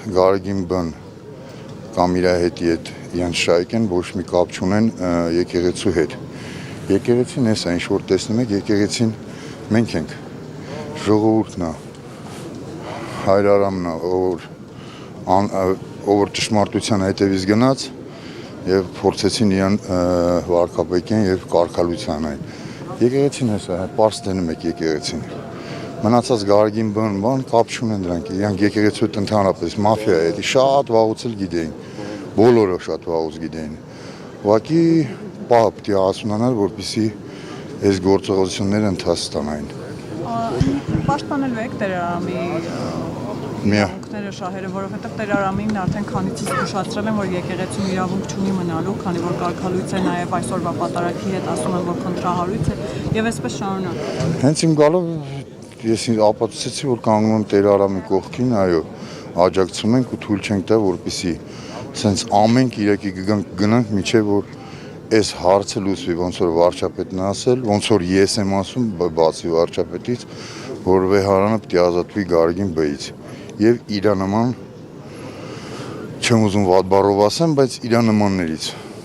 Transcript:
Գարեգին բն կամ իր հետի հետ իրենց շայք են, ոչ մի կապ չունեն եկեղեցու հետ։ Եկեղեցին էս է, ինչ որ տեսնում եք, եկեղեցին մենք ենք, ժողովուրդն է, հայրարամն է, ով որ ճշմարտության հետևից գնաց եւ փորձեցին իրան վարկաբեկեն եւ կարգալության այն։ Եկեղեցին էս է, պարզ տենում եք եկեղեցին։ Մնացած Գարեգին բան կապ չունեն դրանք, իրանք եկեղեցու հետ ընդհանրապես մաֆիա է, շատ վաղուց էլ գիտեին, բոլորը շատ վաղուց գիտեին։ Ուղղակի պահ պետք է հասունանալ, որպեսզի այս գործողությունները ընթաց ստանային։ Պաշտպանելու եք Տերարամի իրավունքները, շահերը, որովհետև Տերարամին արդեն քանիցից զգուշացրել են, որ եկեղեցին իրավունք չունի մնալու, քանի որ կարգալույց է նաև այսօրվա պատարագի հետ, ասում են, որ քննարարույց է եւ այսպես շարունակ։ Հենց իմ գալով ես ապացուցեցի, որ կանգնում եմ Տերարամի կողքին, այո, աջակցում ենք ու թույլ չենք տա, որպեսզի սենց ամենք իրակի գնանք միջև որ այս հարցը լուծվի, ոնց որ վարչապետն է ասել, ոնց որ ես եմ ասում, բացի վարչապետից, որ Վեհարանը պետք է ազատվի Գարեգին Բ-ից եւ իր նման չեմ ուզում վատ բառով ասեմ, բայց իր նմաններից